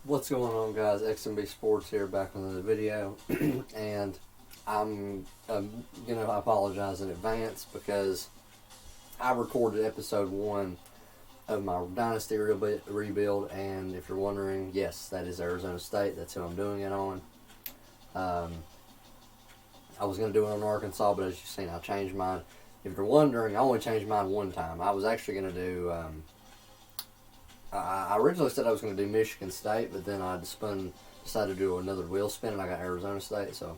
What's going on, guys? XMB Sports here, back with another video. And I'm gonna apologize in advance because I recorded episode 1 of my Dynasty rebuild, and if you're wondering, yes, that is Arizona State. That's who I'm doing it on. Um, I was gonna do it on Arkansas, but as you've seen, I changed mine. If you're wondering, I only changed mine one time. I was actually gonna do. I originally said I was going to do Michigan State, but then I decided to do another wheel spin, and I got Arizona State, so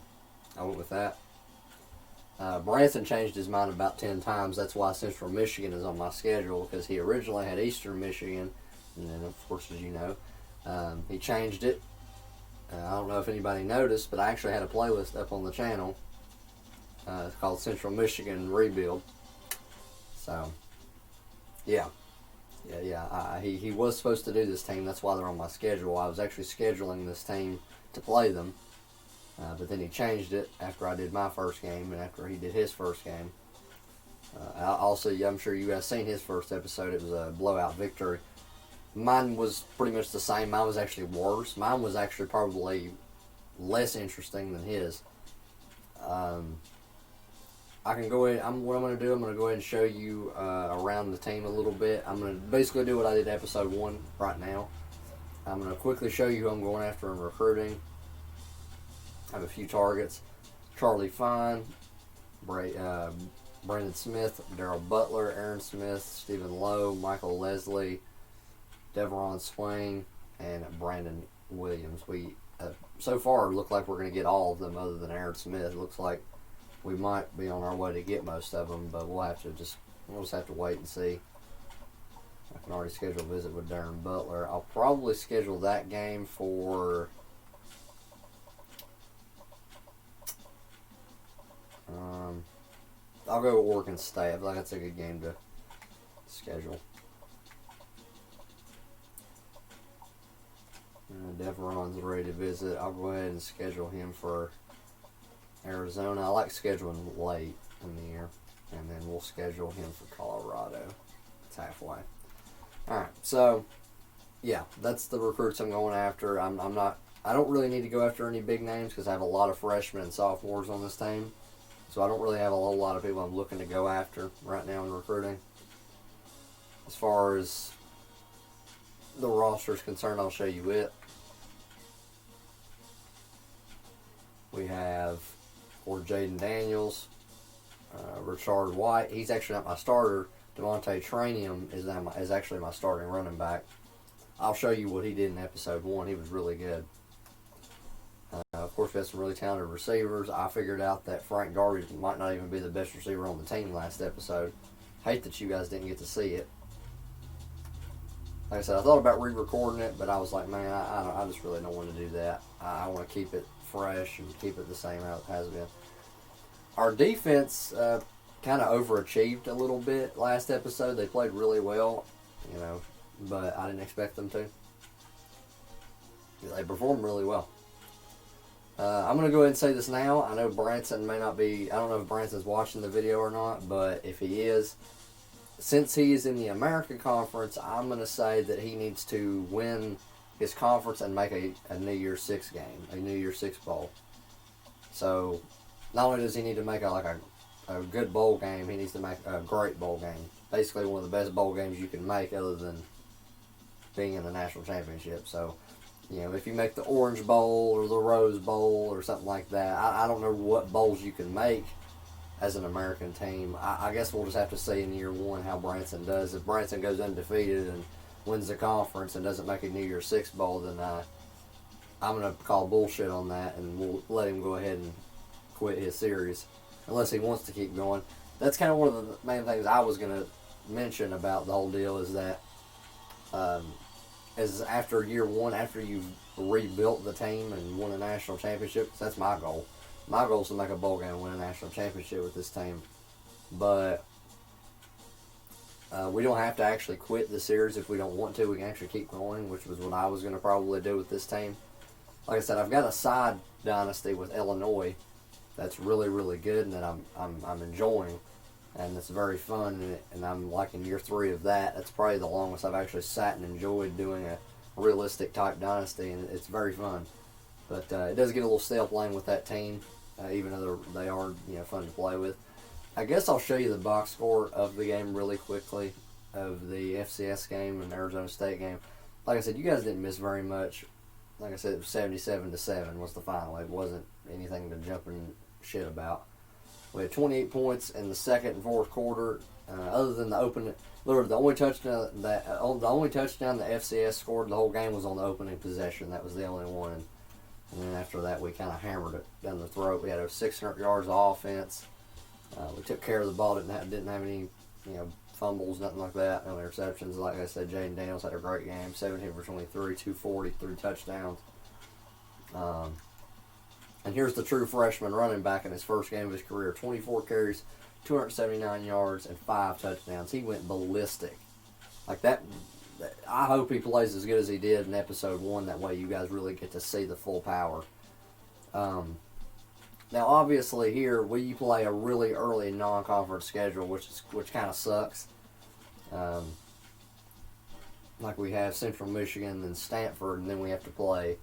I went with that. Branson changed his mind about 10 times. That's why Central Michigan is on my schedule, because he originally had Eastern Michigan, and then, of course, as you know, he changed it. I don't know if anybody noticed, but I actually had a playlist up on the channel. It's called Central Michigan Rebuild. So, yeah. He was supposed to do this team. That's why they're on my schedule. I was actually scheduling this team to play them, but then he changed it after I did my first game and after he did his first game. Also, I'm sure you guys seen his first episode. It was a blowout victory. Mine was pretty much the same. Mine was actually worse. Mine was actually probably less interesting than his. I can go ahead. What I'm going to do, I'm going to go ahead and show you around the team a little bit. I'm going to basically do what I did in episode 1 right now. I'm going to quickly show you who I'm going after in recruiting. I have a few targets. Charlie Fine, Brandon Smith, Daryl Butler, Aaron Smith, Stephen Lowe, Michael Leslie, Deveron Swain, and Brandon Williams. We so far look like we're going to get all of them other than Aaron Smith. It looks like we might be on our way to get most of them, but we'll just have to wait and see. I can already schedule a visit with Darren Butler. I'll probably schedule that game for I'll go with Oregon State. I feel like that's a good game to schedule. Deveron's ready to visit. I'll go ahead and schedule him for Arizona. I like scheduling late in the year, and then we'll schedule him for Colorado. It's halfway. All right, so yeah, that's the recruits I'm going after. I don't really need to go after any big names because I have a lot of freshmen and sophomores on this team, so I don't really have a whole lot of people I'm looking to go after right now in recruiting. As far as the roster is concerned, I'll show you it. We have Jaden Daniels, Richard White. He's actually not my starter. Devontae Tranium is actually my starting running back. I'll show you what he did in episode 1. He was really good. Of course, we had some really talented receivers. I figured out that Frank Garbage might not even be the best receiver on the team last episode. Hate that you guys didn't get to see it. Like I said, I thought about re-recording it, but I was like, man, I just really don't want to do that. I want to keep it fresh and keep it the same how it has been. Our defense kind of overachieved a little bit last episode. They played really well, but I didn't expect them to. They performed really well. I'm going to go ahead and say this now. I know Branson may not be, I don't know if Branson's watching the video or not, but if he is, since he is in the American Conference, I'm going to say that he needs to win his conference and make a New Year's Six game, a New Year's Six bowl. So not only does he need to make a good bowl game, he needs to make a great bowl game. Basically one of the best bowl games you can make other than being in the national championship. So, if you make the Orange Bowl or the Rose Bowl or something like that, I don't know what bowls you can make as an American team. I guess we'll just have to see in year 1 how Branson does. If Branson goes undefeated and wins the conference and doesn't make a New Year's Six bowl, then I'm going to call bullshit on that, and we'll let him go ahead and quit his series unless he wants to keep going. That's kind of one of the main things I was going to mention about the whole deal is that as after year 1, after you've rebuilt the team and won a national championship, that's my goal. My goal is to make a bowl game and win a national championship with this team. But we don't have to actually quit the series if we don't want to. We can actually keep going, which was what I was going to probably do with this team. Like I said, I've got a side dynasty with Illinois that's really, really good and that I'm enjoying, and it's very fun. And I'm like in year 3 of that. That's probably the longest I've actually sat and enjoyed doing realistic type dynasty, and it's very fun. But it does get a little stale playing with that team, even though they are fun to play with. I guess I'll show you the box score of the game really quickly, of the FCS game and the Arizona State game. Like I said, you guys didn't miss very much. Like I said, it was 77-7 was the final. It wasn't anything to jump in shit about. We had 28 points in the second and fourth quarter. Other than the opening, literally the only touchdown the FCS scored the whole game was on the opening possession. That was the only one. And then after that, we kind of hammered it down the throat. We had 600 yards of offense. We took care of the ball. Didn't have any fumbles, nothing like that. No interceptions. Like I said, Jaden Daniels had a great game. 17 for 23, 240, 3 touchdowns. And here's the true freshman running back in his first game of his career. 24 carries, 279 yards, and 5 touchdowns. He went ballistic. Like that, I hope he plays as good as he did in episode 1. That way you guys really get to see the full power. Now, obviously, here we play a really early non-conference schedule, which kind of sucks. Like we have Central Michigan and Stanford, and then we have to play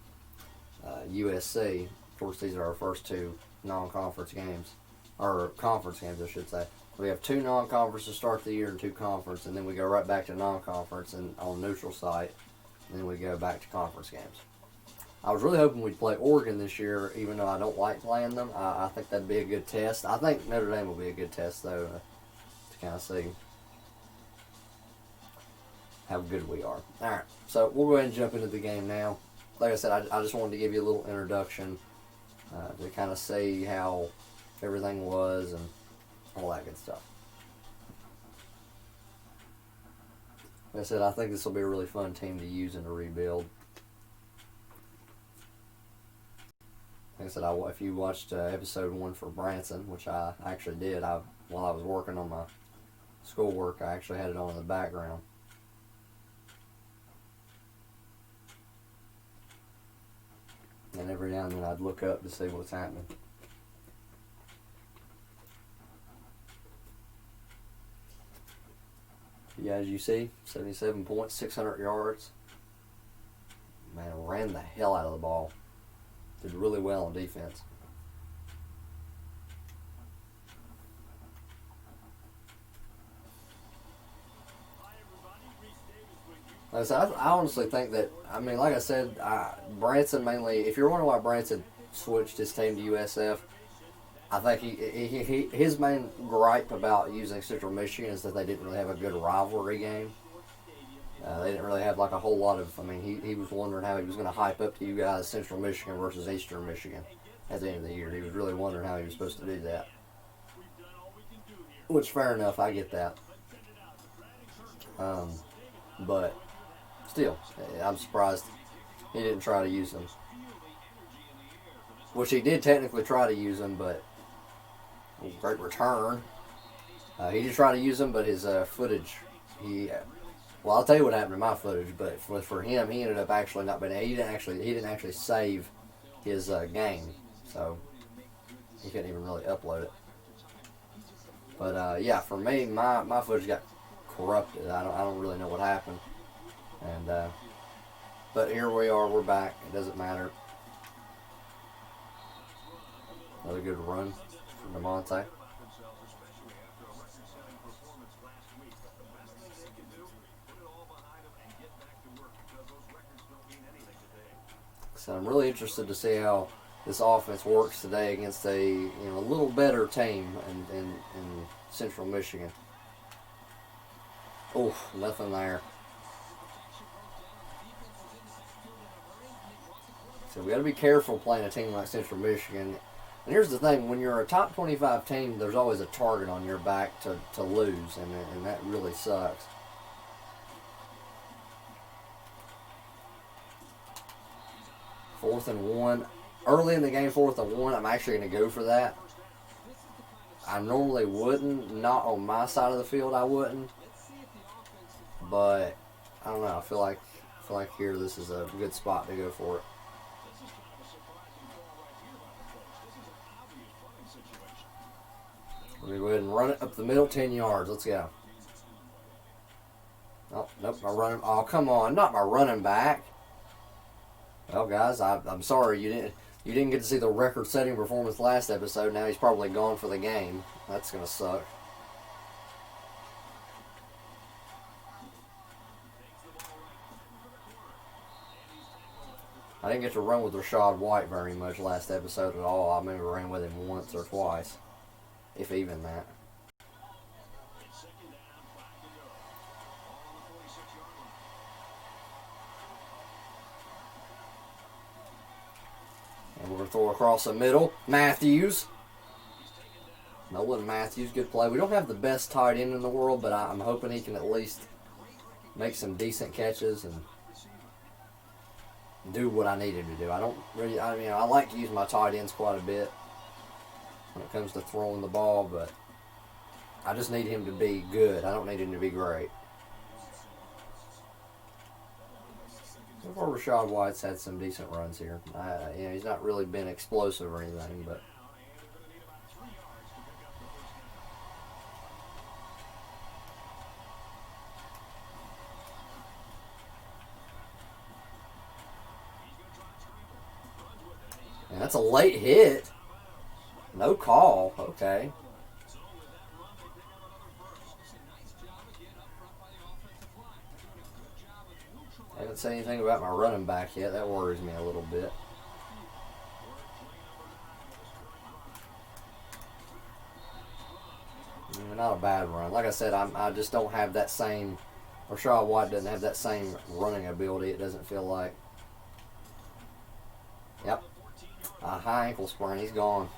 USC. Of course, these are our first 2 non-conference games, or conference games, I should say. We have 2 non-conference to start the year and 2 conference, and then we go right back to non-conference and on neutral site, and then we go back to conference games. I was really hoping we'd play Oregon this year, even though I don't like playing them. I think that'd be a good test. I think Notre Dame will be a good test, though, to kind of see how good we are. All right, so we'll go ahead and jump into the game now. Like I said, I just wanted to give you a little introduction to kind of see how everything was and all that good stuff. Like I said, I think this will be a really fun team to use in the rebuild. Like I said, if you watched episode 1 for Branson, which I actually did, while I was working on my schoolwork, I actually had it on in the background. And every now and then I'd look up to see what's happening. Yeah, as you see, 77 points, 600 yards. Man, ran the hell out of the ball. Did really well on defense. Like I said, I honestly think that, like I said, Branson mainly, if you're wondering why Branson switched his team to USF, I think his main gripe about using Central Michigan is that they didn't really have a good rivalry game. They didn't really have like a whole lot of, he was wondering how he was going to hype up to you guys Central Michigan versus Eastern Michigan at the end of the year. He was really wondering how he was supposed to do that. Which, fair enough, I get that. But still, I'm surprised he didn't try to use them. Which he did technically try to use them, but great return. He did try to use them, but his footage, well, I'll tell you what happened to my footage. But for him, he ended up actually not being. He didn't actually save his game, so he couldn't even really upload it. But yeah, for me, my footage got corrupted. I don't really know what happened, and but here we are. We're back. It doesn't matter. Another good run from DeMonte. So I'm really interested to see how this offense works today against a little better team in Central Michigan. Oh, nothing there. So we got to be careful playing a team like Central Michigan. And here's the thing, when you're a top 25 team, there's always a target on your back to lose, and that really sucks. Fourth and 1. Early in the game, 4th and 1, I'm actually going to go for that. I normally wouldn't. Not on my side of the field, I wouldn't. But, I don't know, I feel like here this is a good spot to go for it. We're going to go ahead and run it up the middle, 10 yards. Let's go. Oh, nope, oh, come on. Not my running back. Well, guys, I'm sorry you didn't get to see the record-setting performance last episode. Now he's probably gone for the game. That's gonna suck. I didn't get to run with Rachaad White very much last episode at all. I maybe ran with him once or twice, if even that. And we're going to throw across the middle. Matthews. Nolan Matthews, good play. We don't have the best tight end in the world, but I'm hoping he can at least make some decent catches and do what I need him to do. I like to use my tight ends quite a bit when it comes to throwing the ball, but I just need him to be good. I don't need him to be great. So far, Rachaad White's had some decent runs here. He's not really been explosive or anything, but and that's a late hit. No call. Okay. I haven't said anything about my running back yet. That worries me a little bit. Not a bad run. Like I said, I just don't have that same. Rachaad White doesn't have that same running ability. It doesn't feel like. Yep. A high ankle sprain. He's gone.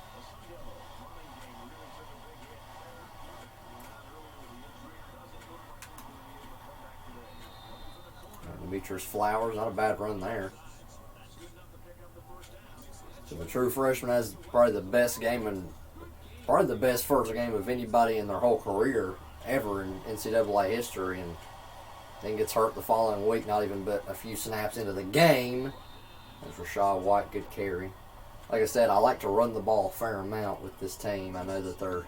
Demetrius Flowers, not a bad run there. So the true freshman has probably the best first game of anybody in their whole career ever in NCAA history, and then gets hurt the following week, not even but a few snaps into the game. There's Rachaad White, good carry. Like I said, I like to run the ball a fair amount with this team. I know that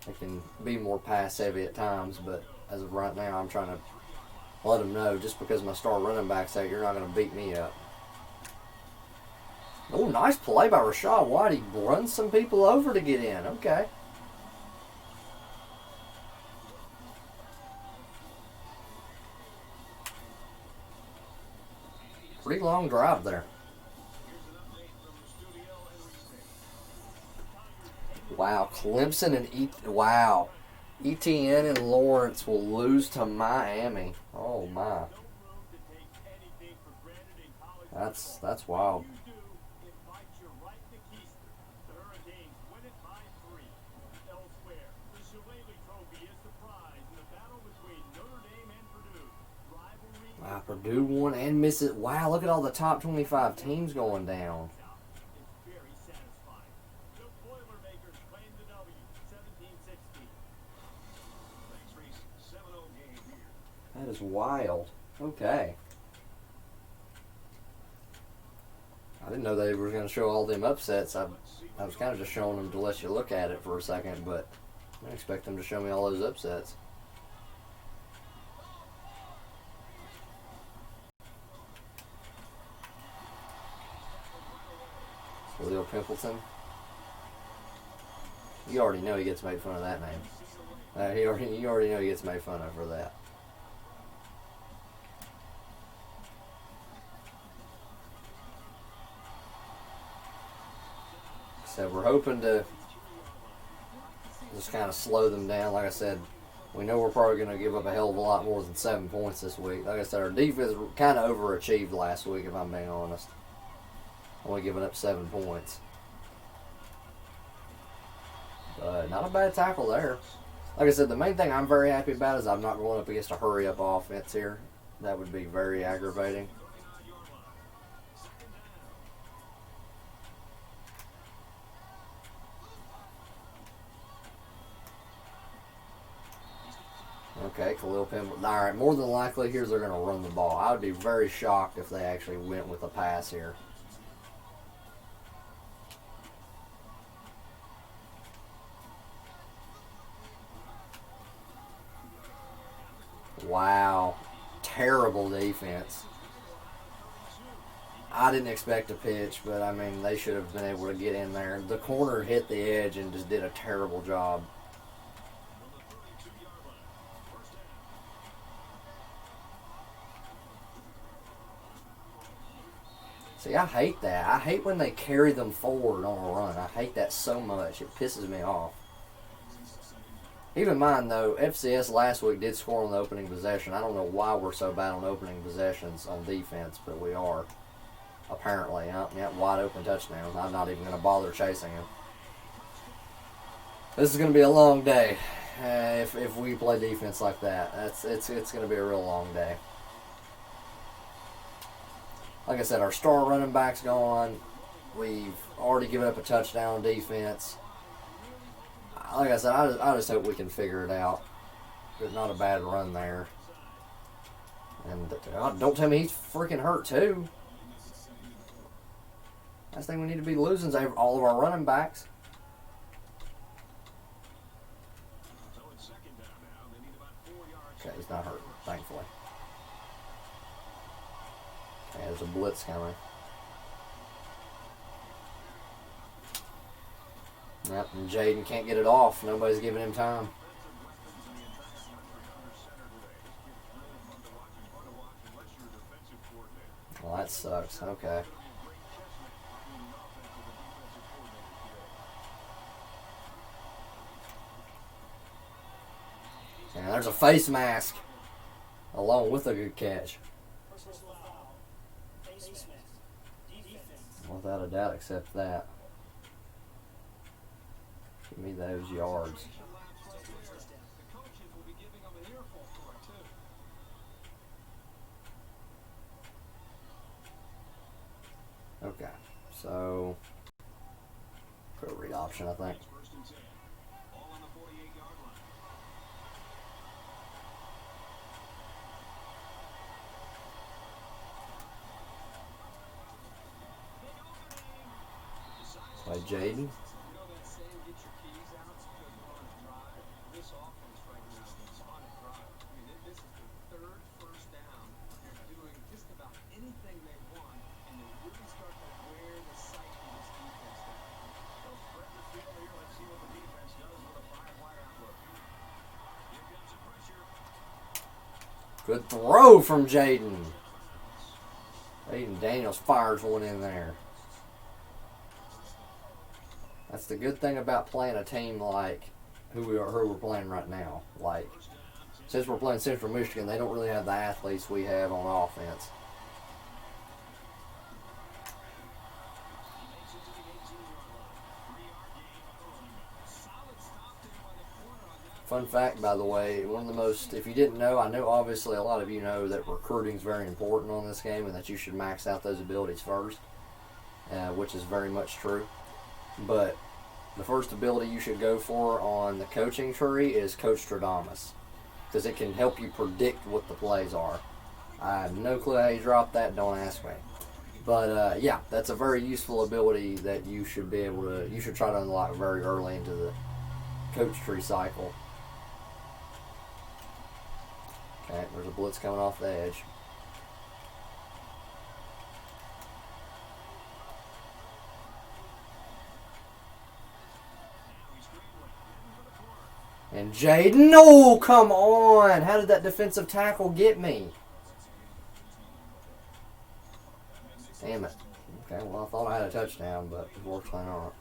they can be more pass heavy at times, but as of right now, I'm trying to let them know, just because my star running back's out, you're not going to beat me up. Oh, nice play by Rachaad White. He runs some people over to get in. Okay. Pretty long drive there. Wow, Clemson and wow. ETN and Lawrence will lose to Miami. Oh my. That's wild. Wow, Purdue won and missed it. Wow, look at all the top 25 teams going down. That is wild. Okay. I didn't know they were going to show all them upsets. I was kind of just showing them to let you look at it for a second, but I didn't expect them to show me all those upsets. Leo Pimpleton. You already know he gets made fun of that name. You already know he gets made fun of for that. So we're hoping to just kind of slow them down. Like I said, we know we're probably going to give up a hell of a lot more than 7 points this week. Like I said, our defense kind of overachieved last week, if I'm being honest. Only giving up 7 points. But not a bad tackle there. Like I said, the main thing I'm very happy about is I'm not going up against a hurry-up offense here. That would be very aggravating. Okay, Khalil Pimble. All right, more than likely, here's they're going to run the ball. I would be very shocked if they actually went with a pass here. Wow. Terrible defense. I didn't expect a pitch, but I mean, they should have been able to get in there. The corner hit the edge and just did a terrible job. See, I hate that. I hate when they carry them forward on a run. I hate that so much. It pisses me off. Even mine, though, FCS last week did score on the opening possession. I don't know why we're so bad on opening possessions on defense, but we are. Apparently. Yeah, wide open touchdown. I'm not even going to bother chasing him. This is going to be a long day if we play defense like that. It's going to be a real long day. Like I said, our star running back's gone. We've already given up a touchdown on defense. Like I said, I just hope we can figure it out. There's not a bad run there. And don't tell me he's freaking hurt, too. Last thing we need to be losing is all of our running backs. Okay, he's not hurt, thankfully. Okay, there's a blitz coming. Yep, and Jaden can't get it off. Nobody's giving him time. Well, that sucks. Okay. And there's a face mask along with a good catch. Without a doubt, accept that. Give me those yards. Okay, so put a read option, I think. By Jaden. Good throw from Jaden. Aiden Daniels fires one in there. That's the good thing about playing a team like who we're playing right now. Like, since we're playing Central Michigan, they don't really have the athletes we have on offense. Fun fact, by the way, one of the most, if you didn't know, I know obviously a lot of you know that recruiting is very important on this game and that you should max out those abilities first, which is very much true. But the first ability you should go for on the coaching tree is Coach Stradamus, because it can help you predict what the plays are. I have no clue how you dropped that, don't ask me. But yeah, that's a very useful ability that you should be able to, you should try to unlock very early into the coach tree cycle. Okay, there's a blitz coming off the edge. And Jaden, no, come on! How did that defensive tackle get me? Damn it. Okay, well, I thought I had a touchdown, but unfortunately not.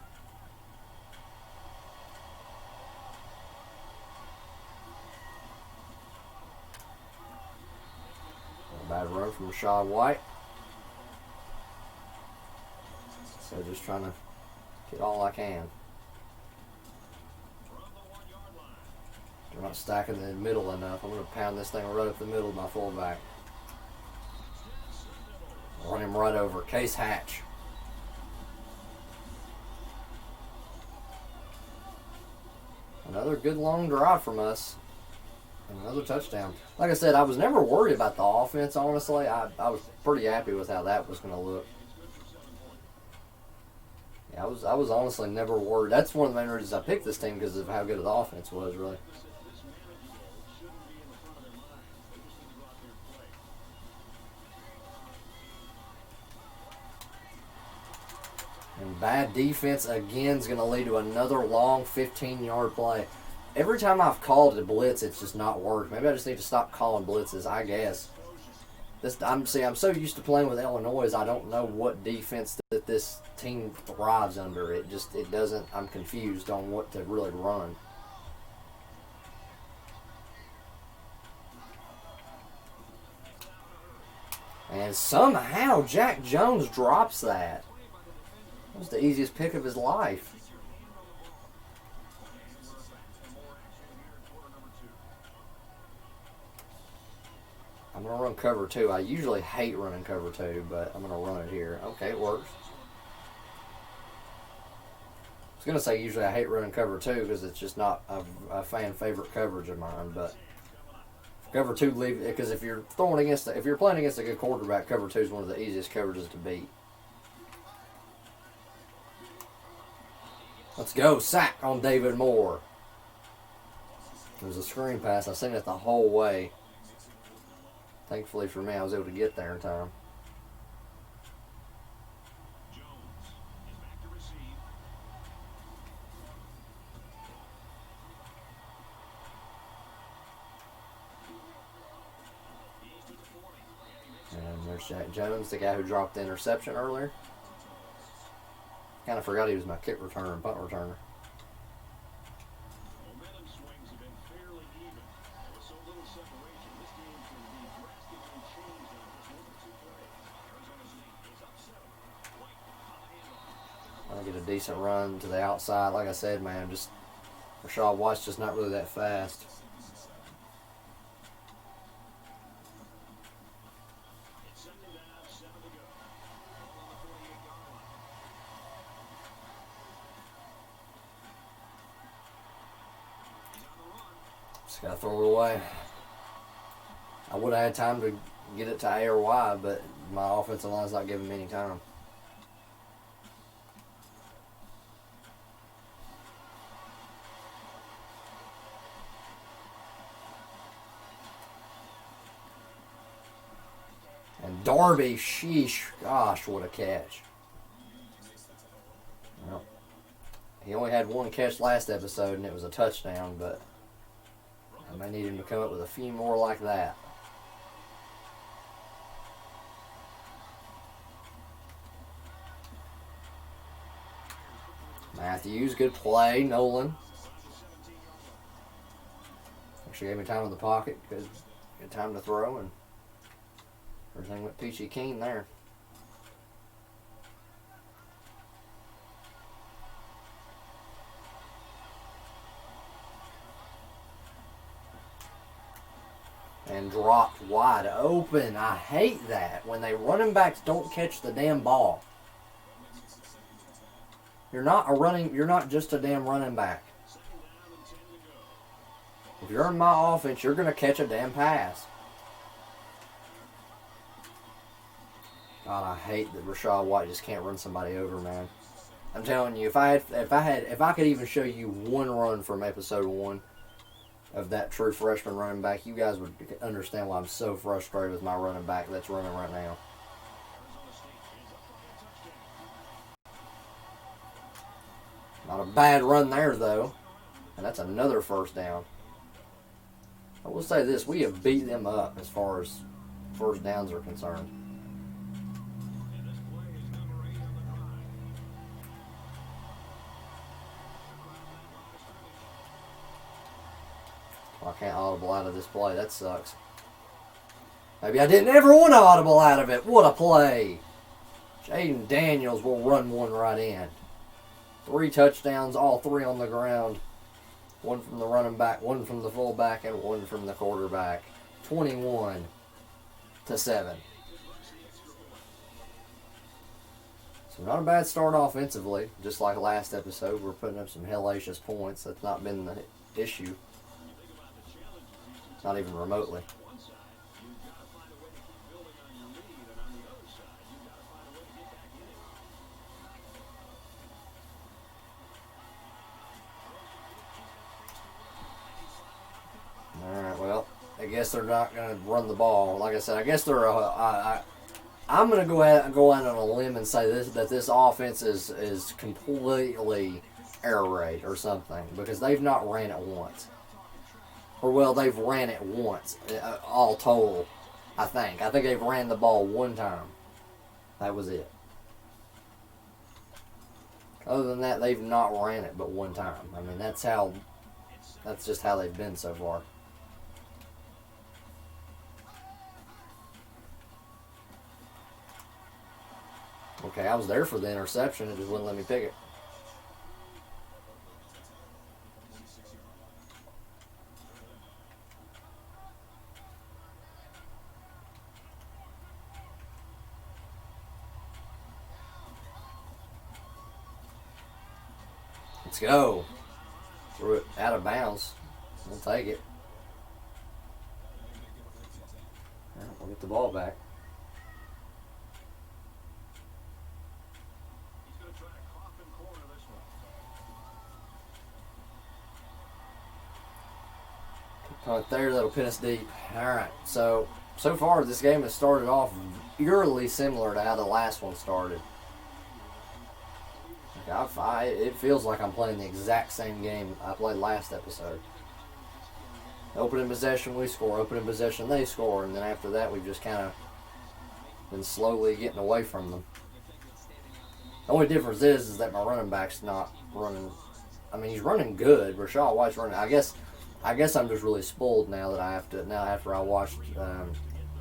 Bad run from Rashad White. So just trying to get all I can. They're not stacking in the middle enough. I'm going to pound this thing right up the middle of my fullback. Run him right over. Case Hatch. Another good long drive from us. Another touchdown. Like I said, I was never worried about the offense, honestly. I was pretty happy with how that was going to look. Yeah, I was honestly never worried. That's one of the main reasons I picked this team, because of how good the offense was, really. And bad defense again is going to lead to another long 15-yard play. Every time I've called a blitz, it's just not worked. Maybe I just need to stop calling blitzes, I guess. I'm so used to playing with Illinois, I don't know what defense that this team thrives under. It doesn't. I'm confused on what to really run. And somehow Jack Jones drops that. That was the easiest pick of his life. I'm going to run cover 2. I usually hate running cover 2, but I'm going to run it here. Okay, it works. I was going to say usually I hate running cover 2 because it's just not a fan favorite coverage of mine, but cover 2 because if you're playing against a good quarterback, cover 2 is one of the easiest coverages to beat. Let's go. Sack on David Moore. It was a screen pass. I seen it the whole way. Thankfully for me, I was able to get there in time. And there's Jack Jones, the guy who dropped the interception earlier. Kind of forgot he was my kick returner and punt returner. I get a decent run to the outside. Like I said, man, just Rachaad White's just not really that fast. Just gotta throw it away. I would have had time to get it to A or Y, but my offensive line's not giving me any time. And Darby, sheesh, gosh, what a catch. Well, he only had one catch last episode, and it was a touchdown, but I may need him to come up with a few more like that. Matthews, good play. Nolan. Actually gave me time in the pocket. Good time to throw, and everything went peachy keen there. And dropped wide open. I hate that. When they running backs don't catch the damn ball. You're not just a damn running back. If you're in my offense, you're going to catch a damn pass. God, I hate that Rachaad White just can't run somebody over, man. I'm telling you, if I could even show you one run from episode 1 of that true freshman running back, you guys would understand why I'm so frustrated with my running back that's running right now. Not a bad run there, though. And that's another first down. I will say this, we have beat them up as far as first downs are concerned. I can't audible out of this play. That sucks. Maybe I didn't ever want to audible out of it. What a play. Jaden Daniels will run one right in. 3 touchdowns, all 3 on the ground. 1 from the running back, 1 from the fullback, and 1 from the quarterback. 21-7. So not a bad start offensively. Just like last episode, we're putting up some hellacious points. That's not been the issue. Not even remotely. Alright, well, I guess they're not going to run the ball. Like I said, I guess they're I'm gonna go out on a limb and say that this offense is completely air raid or something because they've not ran it once. Or well, they've ran it once, all total. I think they've ran the ball one time. That was it. Other than that, they've not ran it but one time. I mean, that's just how they've been so far. Okay, I was there for the interception. It just wouldn't let me pick it. Let's go. Threw it out of bounds. We'll take it. We'll get the ball back. Punt there, that'll pin us deep. Alright, so far this game has started off eerily similar to how the last one started. It feels like I'm playing the exact same game I played last episode. Opening possession, we score. Opening possession, they score. And then after that, we've just kind of been slowly getting away from them. The only difference is that my running back's not running. I mean, he's running good. Rachaad White's running. I guess I'm just really spoiled now that I have to. Now after I watched the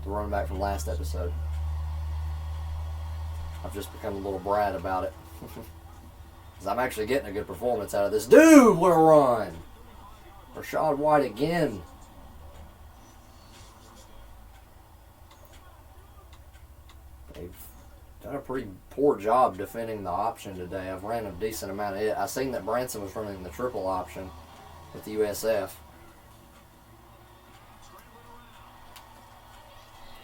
running back from last episode, I've just become a little brat about it. Because I'm actually getting a good performance out of this. Dude, what a run! Rachaad White again. They've done a pretty poor job defending the option today. I've ran a decent amount of it. I seen that Branson was running the triple option with the USF.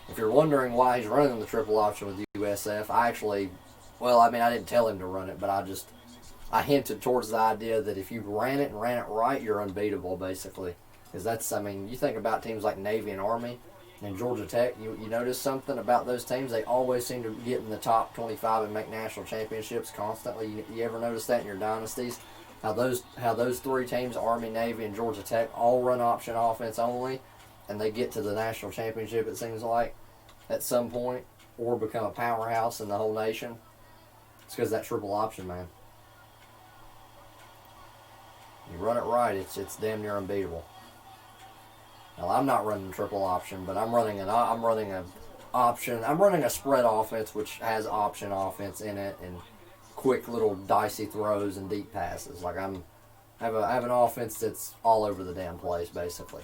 If you're wondering why he's running the triple option with the USF, I didn't tell him to run it, but I hinted towards the idea that if you ran it right, you're unbeatable, basically. Because you think about teams like Navy and Army and Georgia Tech, you notice something about those teams? They always seem to get in the top 25 and make national championships constantly. You ever notice that in your dynasties? How those three teams, Army, Navy, and Georgia Tech, all run option offense only, and they get to the national championship, it seems like, at some point, or become a powerhouse in the whole nation. It's because that triple option, man. You run it right, it's damn near unbeatable. Now I'm not running triple option, but I'm running a spread offense which has option offense in it and quick little dicey throws and deep passes. Like I have an offense that's all over the damn place basically.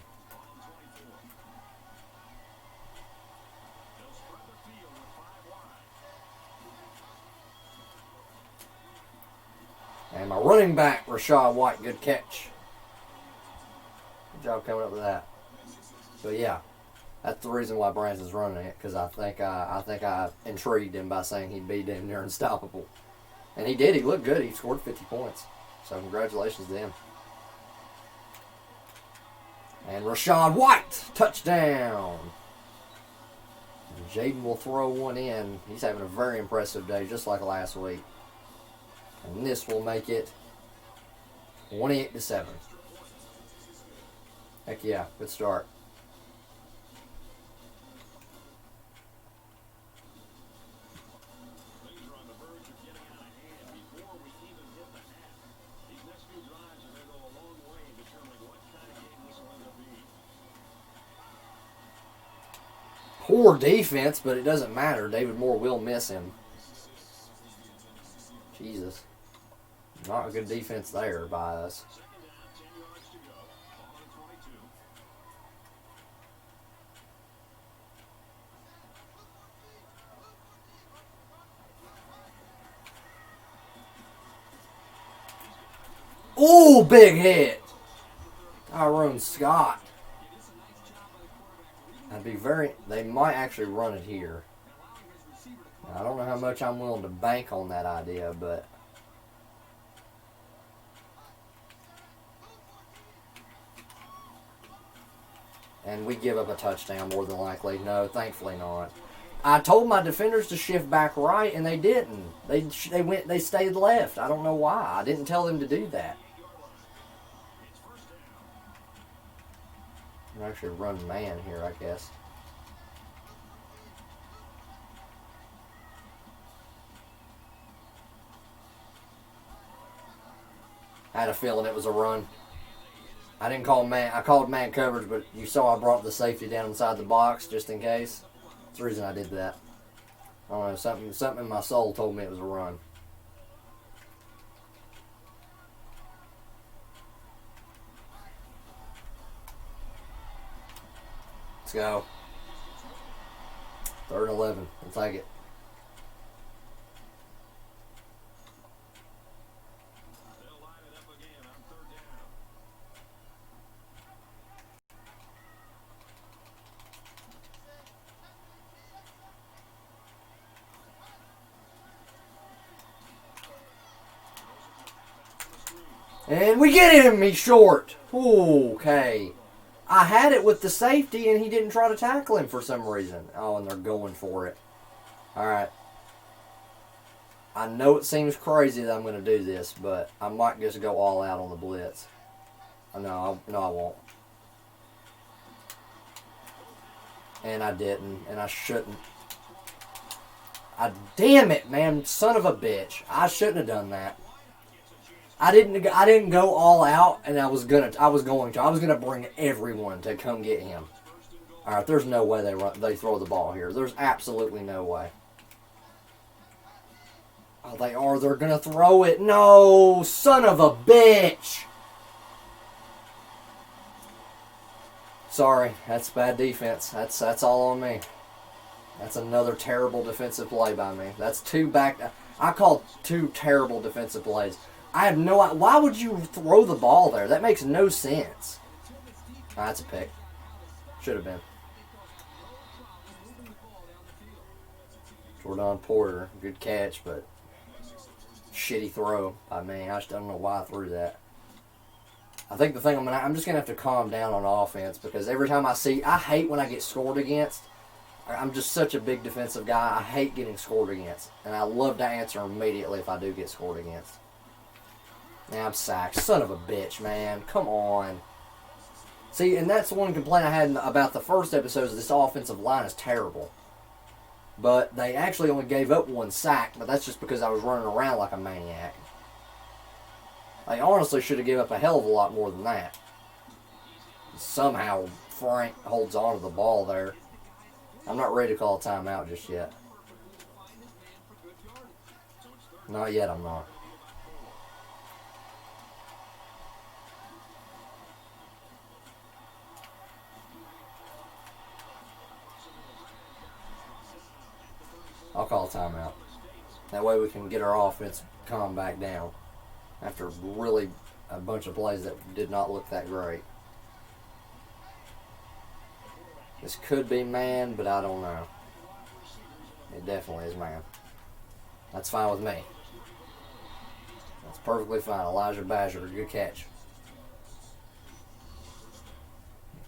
And my running back, Rachaad White, good catch. Good job coming up with that. But yeah, that's the reason why Branson's running it, because I think I intrigued him by saying he'd be damn near unstoppable. And he did. He looked good. He scored 50 points. So congratulations to him. And Rachaad White, touchdown. And Jaden will throw one in. He's having a very impressive day, just like last week. And this will make it 28-7. Heck yeah, good start. Poor defense, but it doesn't matter. David Moore will miss him. Jesus. Not a good defense there by us. Ooh, big hit. Tyrone Scott. They might actually run it here. Now, I don't know how much I'm willing to bank on that idea, but and we give up a touchdown more than likely. No, thankfully not. I told my defenders to shift back right, and they didn't. They stayed left. I don't know why. I didn't tell them to do that. I'm actually run man here, I guess. I had a feeling it was a run. I didn't call man. I called man coverage, but you saw I brought the safety down inside the box just in case. That's the reason I did that. I don't know. Something in my soul told me it was a run. Let's go. 3rd and 11. We'll take it. And we get him. He's short. Okay. I had it with the safety, and he didn't try to tackle him for some reason. Oh, and they're going for it. All right. I know it seems crazy that I'm going to do this, but I might just go all out on the blitz. No, I won't. And I didn't, and I shouldn't. Damn it, man. Son of a bitch. I shouldn't have done that. I didn't go all out, and I was going to bring everyone to come get him. All right, there's no way they throw the ball here. There's absolutely no way. Oh, they are. They're going to throw it. No, son of a bitch. Sorry, that's bad defense. That's all on me. That's another terrible defensive play by me. That's I called 2 terrible defensive plays. I have no idea. Why would you throw the ball there? That makes no sense. That's a pick. Should have been. Jordan Porter, good catch, but shitty throw by me. I just don't know why I threw that. I think the thing I'm just gonna have to calm down on offense, because every time I hate when I get scored against. I'm just such a big defensive guy. I hate getting scored against, and I love to answer immediately if I do get scored against. Now I'm sacked. Son of a bitch, man. Come on. See, and that's one complaint I had about the first episodes. This offensive line is terrible. But they actually only gave up 1 sack, but that's just because I was running around like a maniac. They honestly should have given up a hell of a lot more than that. Somehow Frank holds on to the ball there. I'm not ready to call a timeout just yet. Not yet, I'm not. I'll call a timeout. That way we can get our offense calmed back down after really a bunch of plays that did not look that great. This could be man, but I don't know. It definitely is man. That's fine with me. That's perfectly fine. Elijah Badger, good catch.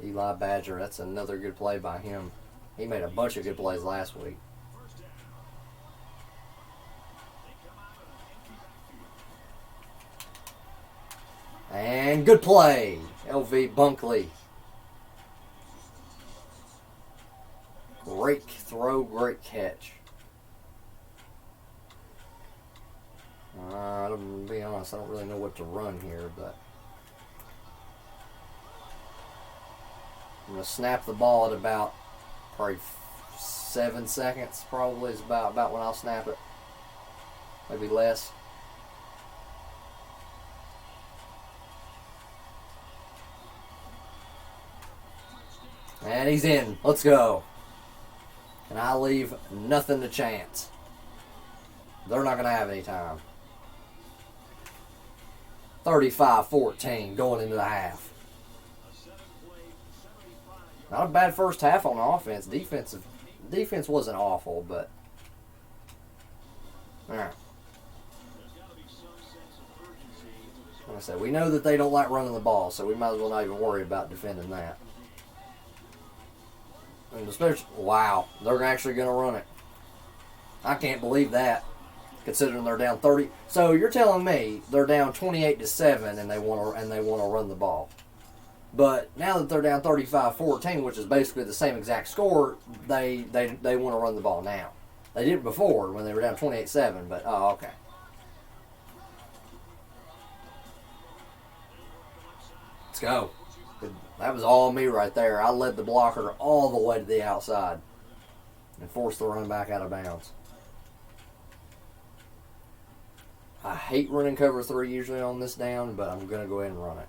Eli Badger, that's another good play by him. He made a bunch of good plays last week. And good play, LV Bunkley. Great throw, great catch. To be honest, I don't really know what to run here, but I'm going to snap the ball at about probably 7 seconds, probably is about when I'll snap it. Maybe less. And he's in. Let's go. And I leave nothing to chance. They're not going to have any time. 35-14 going into the half. Not a bad first half on offense. Defense wasn't awful, but all right. Like I said, we know that they don't like running the ball, so we might as well not even worry about defending that. And especially, wow, they're actually going to run it. I can't believe that, considering they're down 30. So you're telling me they're down 28-7 and they want to run the ball. But now that they're down 35-14, which is basically the same exact score, they want to run the ball now. They did it before when they were down 28-7, but oh, okay. Let's go. That was all me right there. I led the blocker all the way to the outside and forced the run back out of bounds. I hate running cover 3 usually on this down, but I'm going to go ahead and run it.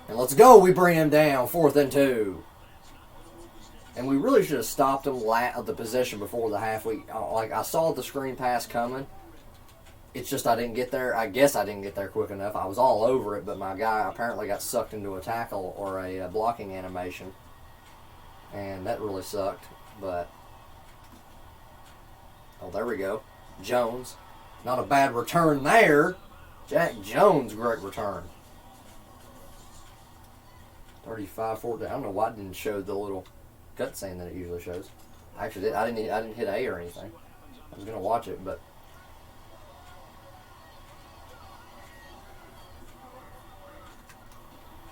And let's go. We bring him down, 4th and 2. And we really should have stopped him at the possession before the half. I saw the screen pass coming. It's just I didn't get there. I guess I didn't get there quick enough. I was all over it, but my guy apparently got sucked into a tackle or a blocking animation. And that really sucked. But, oh, there we go. Jones. Not a bad return there. Jack Jones, great return. 35-14. I don't know why it didn't show the little cutscene that it usually shows. Actually, I didn't hit A or anything. I was going to watch it, but...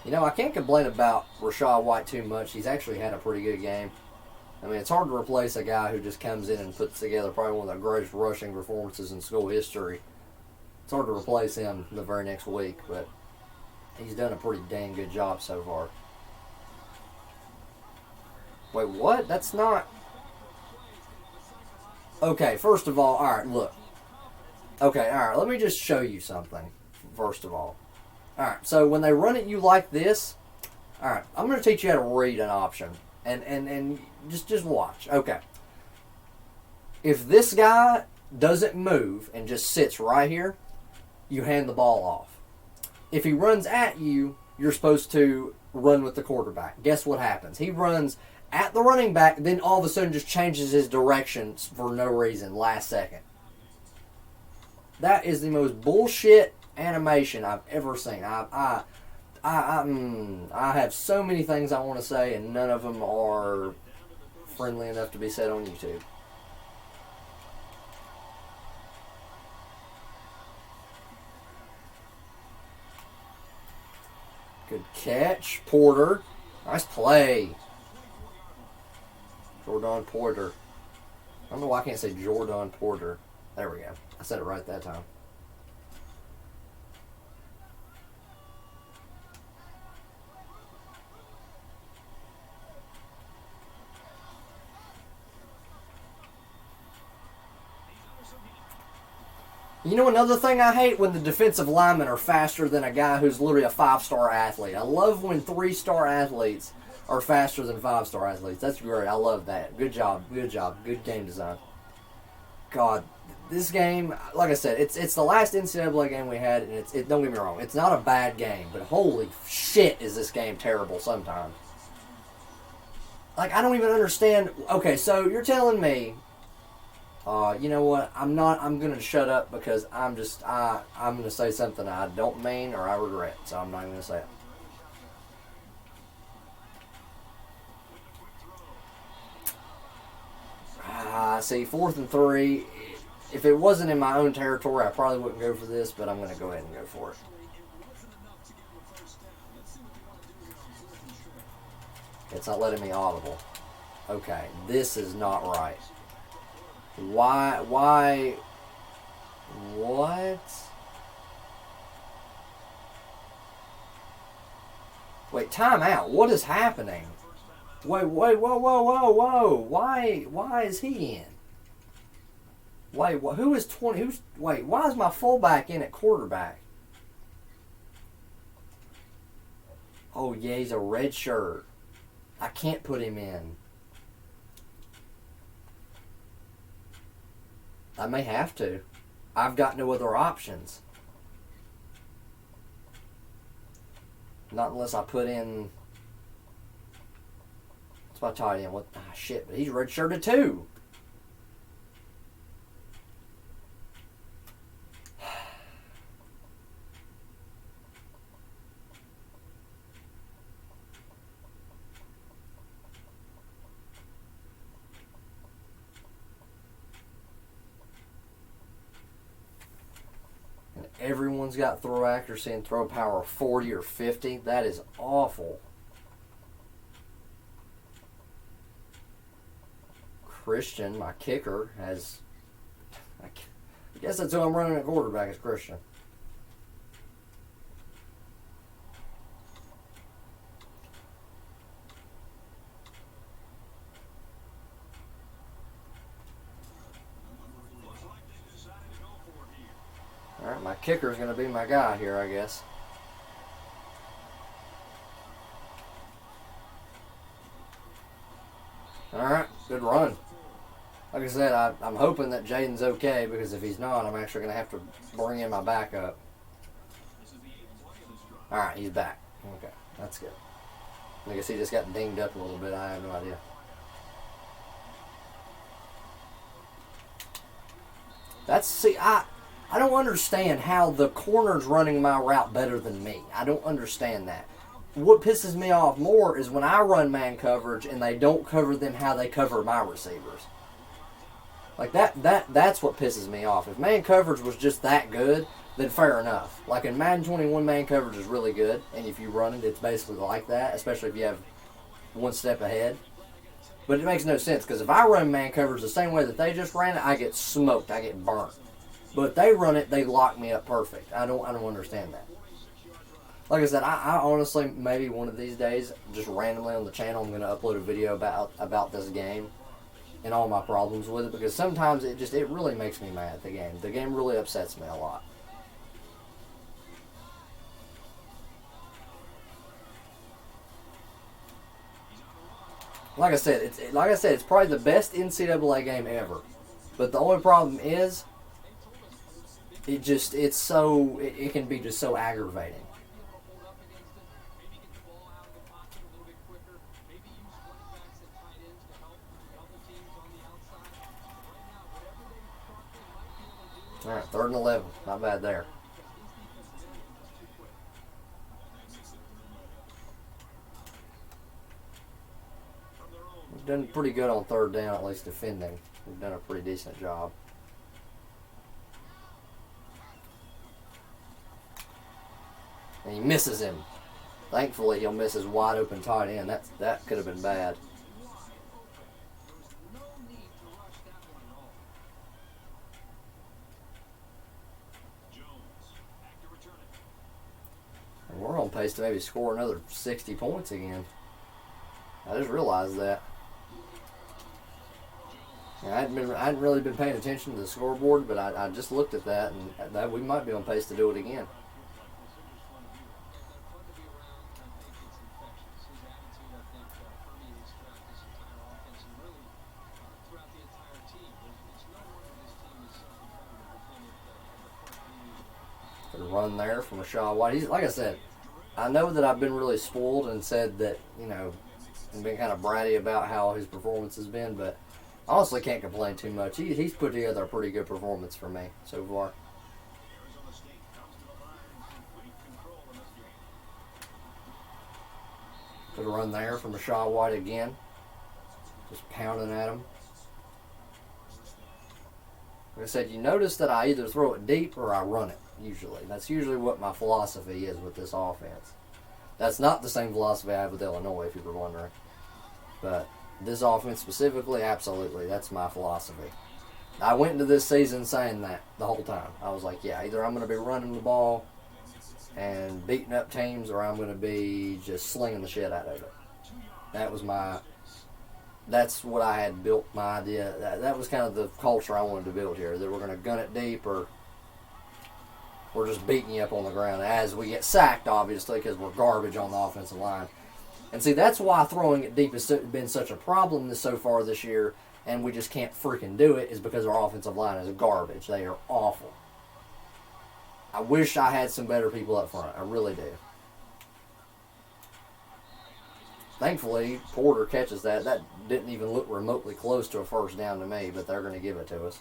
You know, I can't complain about Rachaad White too much. He's actually had a pretty good game. I mean, it's hard to replace a guy who just comes in and puts together probably one of the greatest rushing performances in school history. It's hard to replace him the very next week, but he's done a pretty dang good job so far. Wait, what? That's not... Okay, first of all, alright, look. Okay, alright, let me just show you something, first of all. Alright, so when they run at you like this, alright, I'm going to teach you how to read an option. And just watch. Okay. If this guy doesn't move and just sits right here, you hand the ball off. If he runs at you, you're supposed to run with the quarterback. Guess what happens? He runs at the running back, then all of a sudden just changes his direction for no reason, last second. That is the most bullshit animation I've ever seen. I have so many things I want to say, and none of them are friendly enough to be said on YouTube. Good catch, Porter. Nice play. Jordan Porter. I don't know why I can't say Jordan Porter. There we go. I said it right that time. You know another thing I hate? When the defensive linemen are faster than a guy who's literally a 5-star athlete. I love when 3-star athletes are faster than 5-star athletes. That's great. I love that. Good job. Good job. Good game design. God, this game, like I said, it's the last NCAA game we had, and don't get me wrong, it's not a bad game, but holy shit is this game terrible sometimes. Like, I don't even understand. Okay, so you're telling me, you know what? I'm going to shut up because I'm going to say something I don't mean or I regret. So I'm not going to say it. See, 4th and 3. If it wasn't in my own territory, I probably wouldn't go for this, but I'm going to go ahead and go for it. It's not letting me audible. Okay, this is not right. Why, what? Wait, time out. What is happening? Wait, whoa. Why is he in? Wait, who is 20? Wait, why is my fullback in at quarterback? Oh, yeah, he's a red shirt. I can't put him in. I may have to. I've got no other options. Not unless I put in... What's my tight end? What? Shit, but he's redshirted too. everyone's got throw accuracy and throw power of 40 or 50. That is awful. Christian, my kicker, has... I guess that's who I'm running at quarterback is Christian. Alright, my kicker is going to be my guy here, I guess. Alright, good run. Like I said, I'm hoping that Jaden's okay, because if he's not, I'm actually going to have to bring in my backup. Alright, he's back. Okay, that's good. I guess he just got dinged up a little bit. I have no idea. I don't understand how the corner's running my route better than me. I don't understand that. What pisses me off more is when I run man coverage and they don't cover them how they cover my receivers. Like that's what pisses me off. If man coverage was just that good, then fair enough. Like in Madden 21, man coverage is really good, and if you run it, it's basically like that, especially if you have one step ahead. But it makes no sense, because if I run man coverage the same way that they just ran it, I get smoked, I get burnt. But if they run it, they lock me up perfect. I don't understand that. Like I said, I honestly, maybe one of these days, just randomly on the channel, I'm going to upload a video about this game and all my problems with it, because sometimes it really makes me mad, the game. The game really upsets me a lot. Like I said, it's probably the best NCAA game ever. But the only problem is, it can be just so aggravating. All right, 3rd and 11. Not bad there. We've done pretty good on 3rd down, at least defending. We've done a pretty decent job. And he misses him. Thankfully, he'll miss his wide open tight end. That could have been bad. And we're on pace to maybe score another 60 points again. I just realized that. I hadn't really been paying attention to the scoreboard, but I just looked at that, and that we might be on pace to do it again. Good run there from Rachaad White. Like I said, I know that I've been really spoiled and said that, and been kind of bratty about how his performance has been, but I honestly can't complain too much. He's put together a pretty good performance for me so far. Good run there from Rachaad White again. Just pounding at him. Like I said, you notice that I either throw it deep or I run it, usually. That's usually what my philosophy is with this offense. That's not the same philosophy I have with Illinois, if you were wondering. But this offense specifically, absolutely, that's my philosophy. I went into this season saying that the whole time. I was like, yeah, either I'm going to be running the ball and beating up teams, or I'm going to be just slinging the shit out of it. That's what I had built my idea. That was kind of the culture I wanted to build here, that we're going to gun it deep, or we're just beating you up on the ground as we get sacked, obviously, because we're garbage on the offensive line. And see, that's why throwing it deep has been such a problem so far this year, and we just can't freaking do it, is because our offensive line is garbage. They are awful. I wish I had some better people up front. I really do. Thankfully, Porter catches that. That didn't even look remotely close to a first down to me, but they're going to give it to us.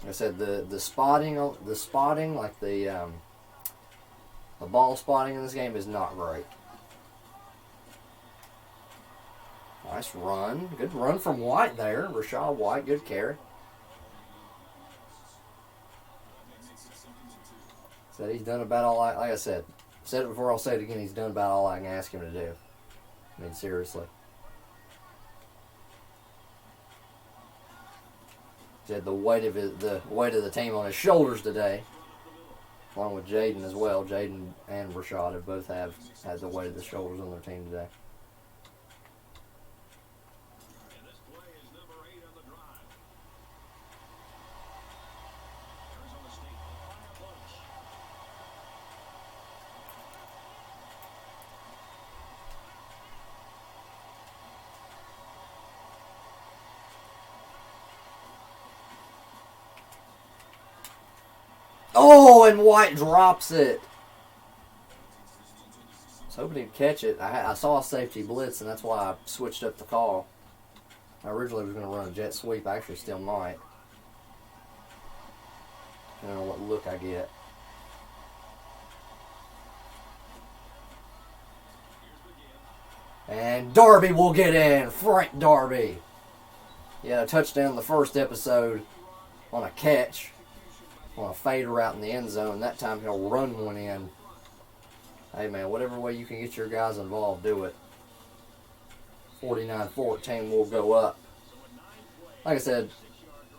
Like I said, the spotting, like the ball spotting in this game is not great. Nice run. Good run from White there. Rachaad White, good carry. Said he's done about all like I said it before, I'll say it again, he's done about all I can ask him to do. I mean, seriously. He had the weight of the team on his shoulders today, along with Jaden as well. Jaden and Rashad have both had the weight of the shoulders on their team today. Oh, and White drops it. I was hoping he'd catch it. I saw a safety blitz, and that's why I switched up the call. I originally was going to run a jet sweep. I actually still might. I don't know what look I get. And Darby will get in. Frank Darby. He had a touchdown the first episode on a catch, on a fader out in the end zone. That time he'll run one in. Hey, man, whatever way you can get your guys involved, do it. 49-14 will go up. Like I said,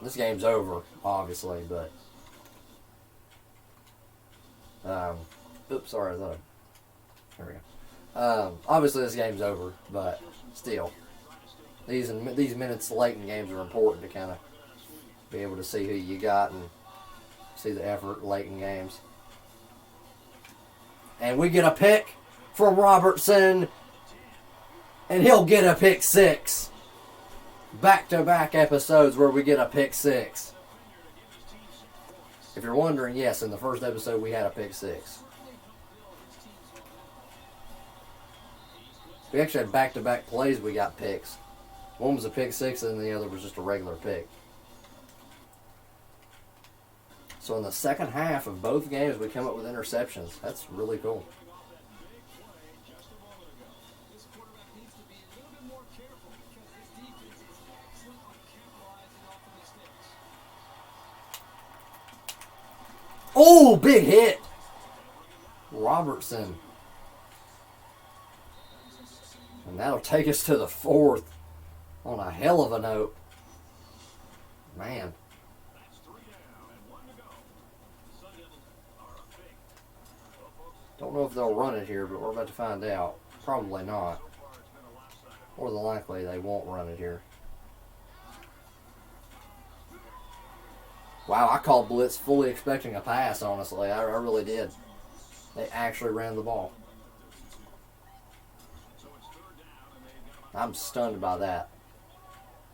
this game's over, obviously, but... oops, sorry, I thought there we go. Obviously, this game's over, but still. These minutes late in games are important to kind of be able to see who you got and see the effort late in games. And we get a pick from Robertson, and he'll get a pick six. Back-to-back episodes where we get a pick six. If you're wondering, yes, in the first episode we had a pick six. We actually had back-to-back plays we got picks. One was a pick six and the other was just a regular pick. So in the second half of both games, we come up with interceptions. That's really cool. Oh, big hit. Robertson. And that'll take us to the fourth on a hell of a note. Man. Don't know if they'll run it here, but we're about to find out. Probably not. More than likely, they won't run it here. Wow, I called blitz fully expecting a pass, honestly. I really did. They actually ran the ball. I'm stunned by that.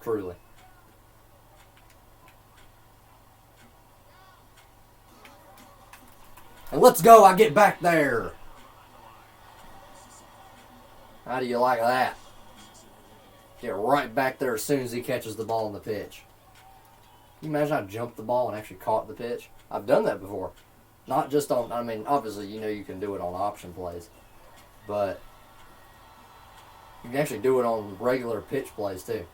Truly. And let's go, I get back there. How do you like that? Get right back there as soon as he catches the ball on the pitch. Can you imagine I jumped the ball and actually caught the pitch? I've done that before. Not just on, I mean, obviously, you know you can do it on option plays. But you can actually do it on regular pitch plays too.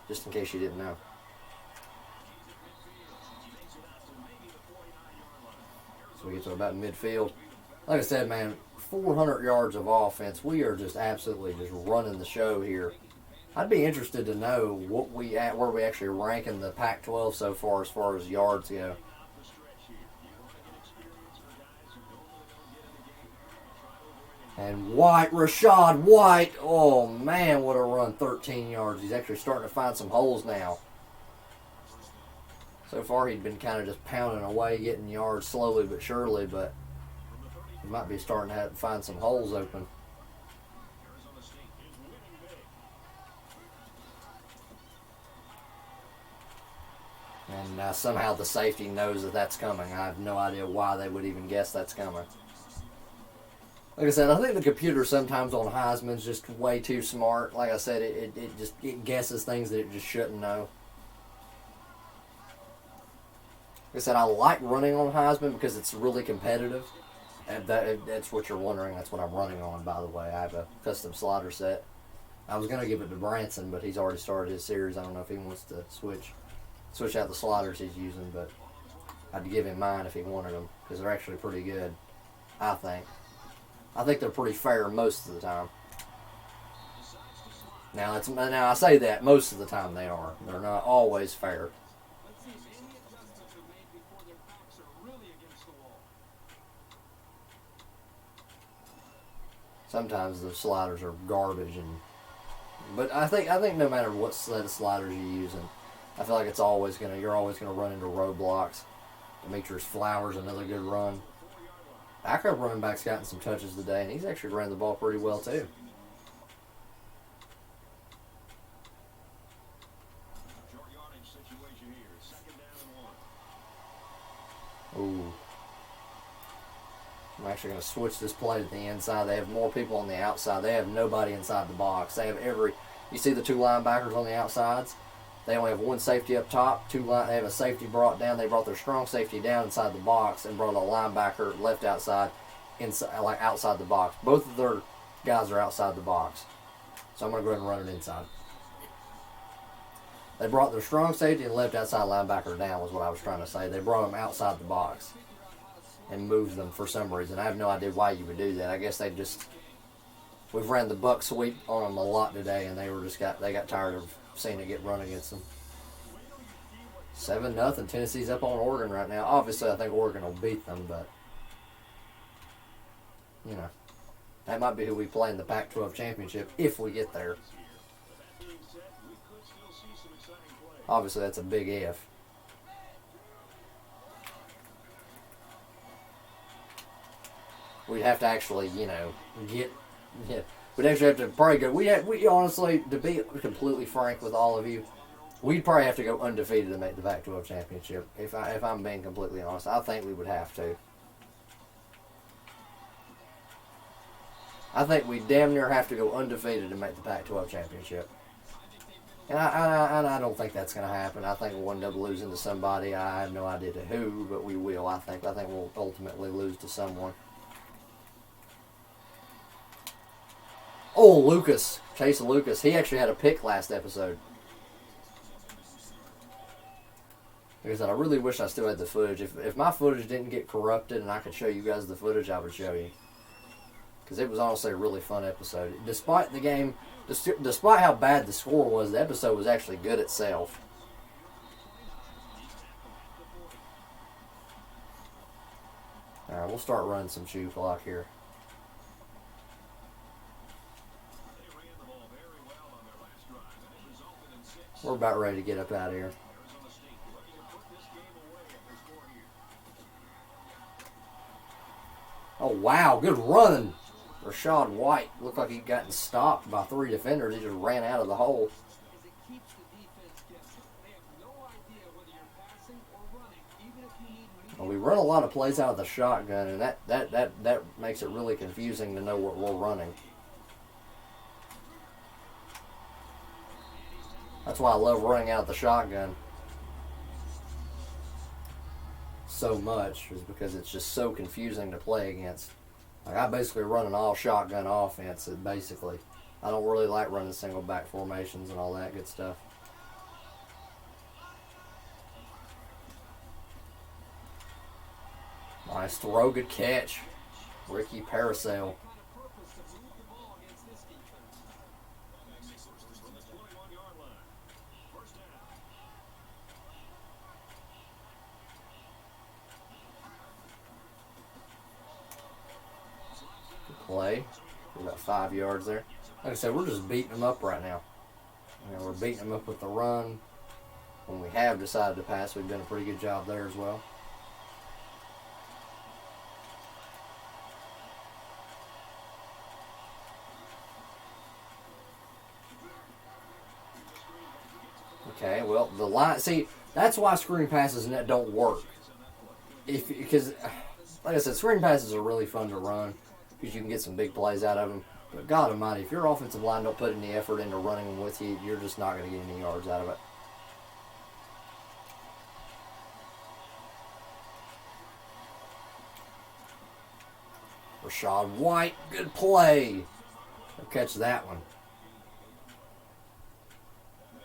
Just in case you didn't know. So we get to about midfield. Like I said, man, 400 yards of offense. We are just absolutely just running the show here. I'd be interested to know where we actually rank in the Pac-12 so far as yards go. And White, Rashad White, oh man, what a run, 13 yards. He's actually starting to find some holes now. So far he'd been kind of just pounding away, getting yards slowly but surely, but he might be starting to find some holes open. And somehow the safety knows that that's coming. I have no idea why they would even guess that's coming. Like I said, I think the computer sometimes on Heisman's just way too smart. Like I said, it guesses things that it just shouldn't know. Like I said, I like running on Heisman because it's really competitive. And that's what you're wondering. That's what I'm running on, by the way. I have a custom slider set. I was going to give it to Branson, but he's already started his series. I don't know if he wants to switch out the sliders he's using, but I'd give him mine if he wanted them because they're actually pretty good. I think. I think they're pretty fair most of the time. Now I say that most of the time they are. They're not always fair. Sometimes the sliders are garbage, but I think no matter what set of sliders you're using, I feel like you're always gonna run into roadblocks. Demetrius Flowers, another good run. Backup running back's gotten some touches today, and he's actually ran the ball pretty well too. Ooh. I'm actually going to switch this play to the inside. They have more people on the outside. They have nobody inside the box. They have you see the two linebackers on the outsides? They only have one safety up top. They have a safety brought down. They brought their strong safety down inside the box and brought a linebacker left outside, outside the box. Both of their guys are outside the box. So I'm going to go ahead and run it inside. They brought their strong safety and left outside linebacker down was what I was trying to say. They brought them outside the box and moved them for some reason. I have no idea why you would do that. I guess we've ran the buck sweep on them a lot today, and they got tired of seeing it get run against them. 7-0. Tennessee's up on Oregon right now. Obviously, I think Oregon will beat them, but that might be who we play in the Pac-12 championship if we get there. Obviously, that's a big if. We'd have to actually, we'd actually have to probably go. We honestly, to be completely frank with all of you, we'd probably have to go undefeated to make the Pac-12 championship. If I'm being completely honest, I think we would have to. I think we damn near have to go undefeated to make the Pac-12 championship. And I don't think that's going to happen. I think we'll end up losing to somebody. I have no idea to who, but we will. I think we'll ultimately lose to someone. Oh, Lucas. Chase Lucas. He actually had a pick last episode. Like I said, I really wish I still had the footage. If my footage didn't get corrupted and I could show you guys the footage, I would show you. Because it was honestly a really fun episode. Despite the game, despite how bad the score was, the episode was actually good itself. Alright, we'll start running some shoe clock here. We're about ready to get up out of here. Oh, wow. Good run. Rachaad White looked like he'd gotten stopped by 3 defenders. He just ran out of the hole. Well, we run a lot of plays out of the shotgun, and that makes it really confusing to know what we're running. That's why I love running out the shotgun so much, is because it's just so confusing to play against. Like, I basically run an all shotgun offense, basically. I don't really like running single back formations and all that good stuff. Nice throw, good catch. Ricky Parasail. Play. We're about 5 yards there. Like I said, we're just beating them up right now. We're beating them up with the run. When we have decided to pass, we've done a pretty good job there as well. Okay, well, the line. See, that's why screen passes don't work. Because, like I said, screen passes are really fun to run, because you can get some big plays out of them. But God almighty, if your offensive line don't put any effort into running them with you, you're just not going to get any yards out of it. Rachaad White, good play. I'll catch that one.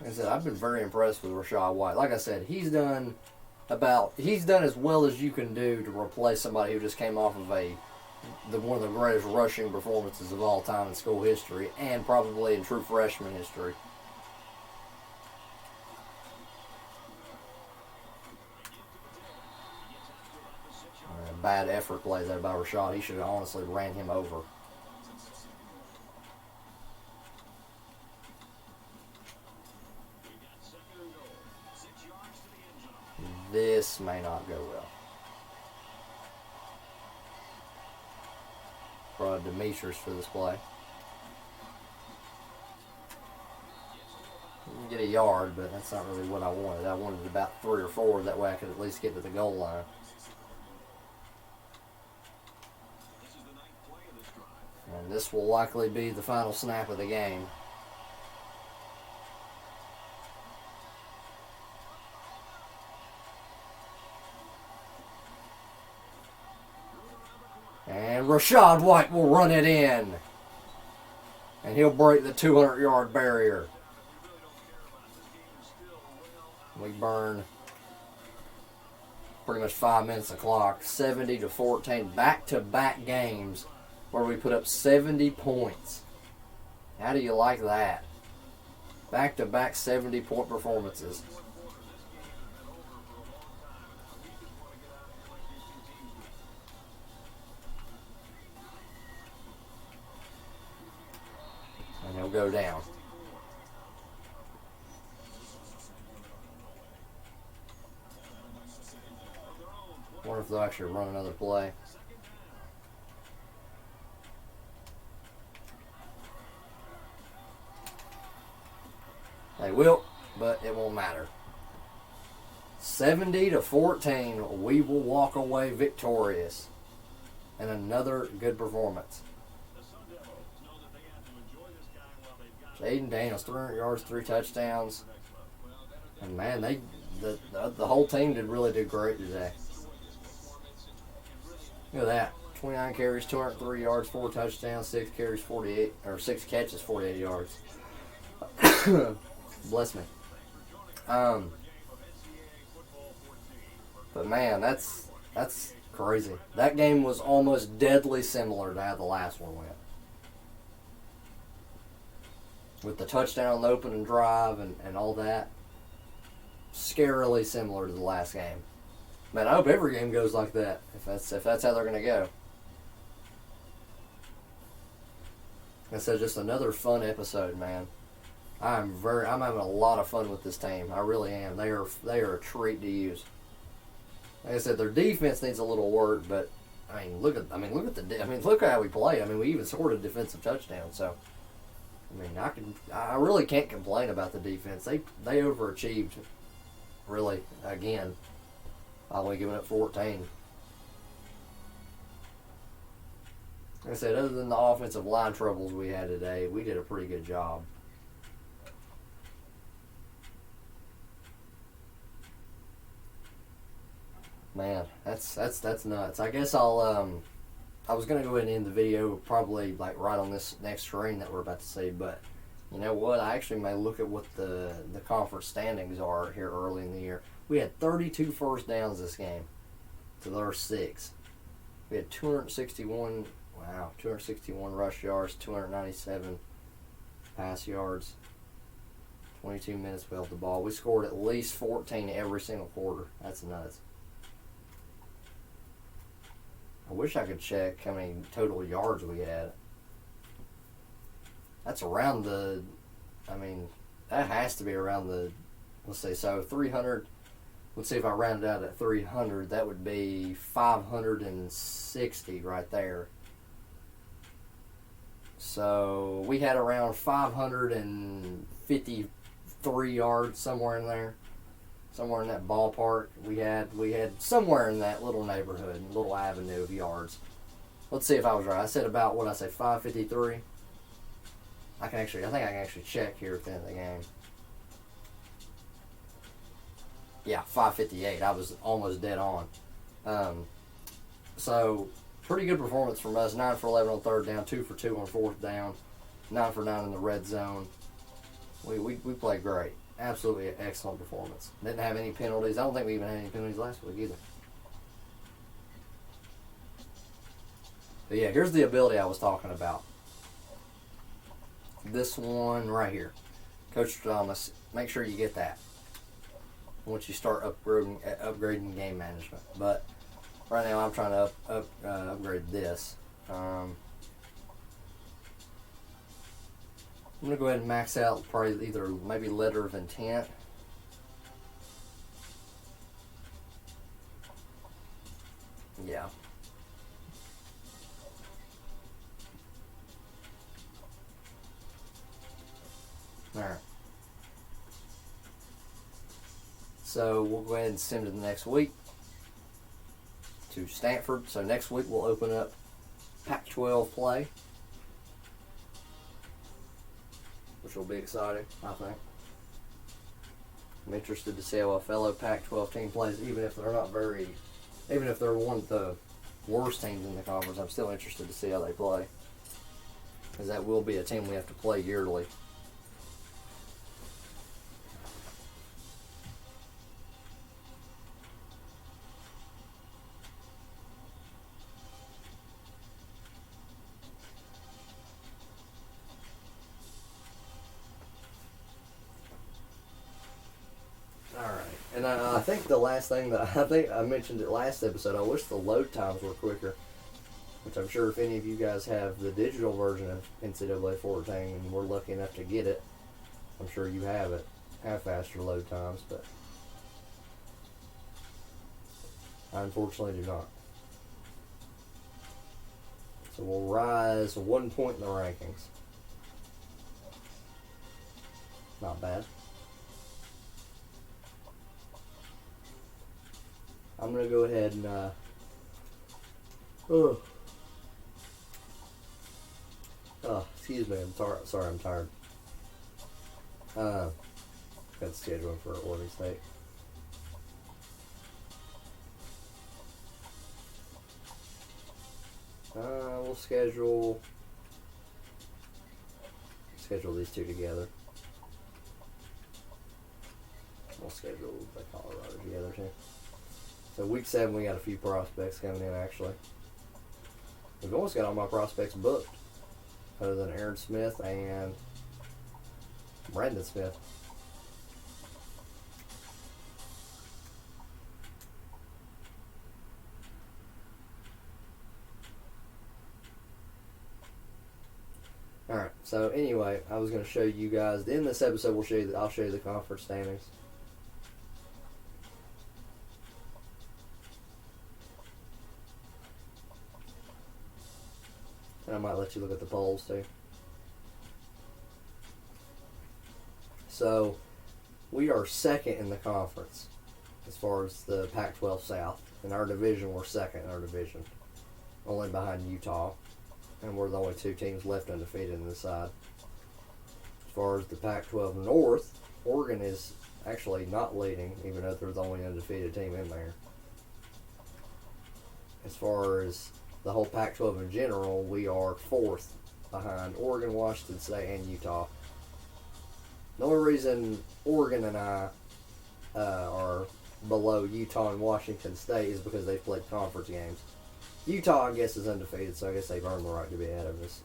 Like I said, I've been very impressed with Rachaad White. Like I said, he's done he's done as well as you can do to replace somebody who just came off of one of the greatest rushing performances of all time in school history and probably in true freshman history. Bad effort play there by Rashad. He should have honestly ran him over. This may not go well. Brought Demetrius for this play. Get a yard, but that's not really what I wanted. I wanted about 3 or 4. That way I could at least get to the goal line. And this will likely be the final snap of the game. And Rachaad White will run it in. And he'll break the 200-yard barrier. We burn pretty much 5 minutes of clock. 70-14. Back-to-back games where we put up 70 points. How do you like that? Back-to-back 70-point performances. And he'll go down. Wonder if they'll actually run another play. They will, but it won't matter. 70-14, we will walk away victorious. And another good performance. Jayden Daniels, 300 yards, 3 touchdowns. And man, the whole team did great today. Look at that. 29 carries, 203 yards, 4 touchdowns, 6 catches, 48 yards. Bless me. But man, that's crazy. That game was almost deadly similar to how the last one went. With the touchdown on the opening drive and all that. Scarily similar to the last game. Man, I hope every game goes like that. If that's how they're gonna go. Like I said, just another fun episode, man. I'm having a lot of fun with this team. I really am. They are a treat to use. Like I said, their defense needs a little work, but look at how we play. We even scored a defensive touchdown. So, I really can't complain about the defense. They overachieved, really, again. Only giving up 14. Like I said, other than the offensive line troubles we had today, we did a pretty good job. Man, that's nuts. I guess I was gonna go ahead and end the video probably like right on this next screen that we're about to see, but you know what? I actually may look at what the conference standings are here early in the year. We had 32 first downs this game to their 6. We had 261 rush yards, 297 pass yards, 22 minutes we held the ball. We scored at least 14 every single quarter. That's nuts. I wish I could check how many total yards we had. That's around that has to be around let's see, so 300. Let's see if I round it out at 300. That would be 560 right there. So we had around 553 yards, somewhere in there. Somewhere in that ballpark. We had somewhere in that little neighborhood, little avenue of yards. Let's see if I was right. I said about, 553? I think I can actually check here at the end of the game. Yeah, 558. I was almost dead on. So, pretty good performance from us. 9 for 11 on third down, 2 for 2 on fourth down, 9 for 9 in the red zone. We played great. Absolutely an excellent performance. Didn't have any penalties. I don't think we even had any penalties last week either. But yeah, here's the ability I was talking about. This one right here. Coach Thomas, make sure you get that once you start upgrading game management. But right now I'm trying to upgrade this. I'm going to go ahead and max out probably either maybe letter of intent. Yeah. Alright. So we'll go ahead and send it to the next week to Stanford. So next week we'll open up Pac-12 play, which will be exciting, I think. I'm interested to see how a fellow Pac-12 team plays, even if they're one of the worst teams in the conference. I'm still interested to see how they play, because that will be a team we have to play yearly. And I think the last thing that I think I mentioned it last episode, I wish the load times were quicker, which I'm sure if any of you guys have the digital version of NCAA 14 and we're lucky enough to get it, I'm sure you have faster load times, but I unfortunately do not. So we'll rise 1 point in the rankings. Not bad. I'm going to go ahead and, excuse me, sorry, I'm tired. Got the schedule for Oregon State. We'll schedule these two together. We'll schedule the Colorado together too. So week 7, we got a few prospects coming in, actually. We've almost got all my prospects booked, other than Aaron Smith and Brandon Smith. Alright, so anyway, I was going to show you guys, in this episode I'll show you the conference standings. And I might let you look at the polls too. So, we are second in the conference as far as the Pac-12 South. In our division, we're second in our division, only behind Utah. And we're the only two teams left undefeated in this side. As far as the Pac-12 North, Oregon is actually not leading, even though they're the only undefeated team in there. As far as the whole Pac-12 in general, we are 4th behind Oregon, Washington State, and Utah. The only reason Oregon and I are below Utah and Washington State is because they've played conference games. Utah, I guess, is undefeated, so I guess they've earned the right to be ahead of us.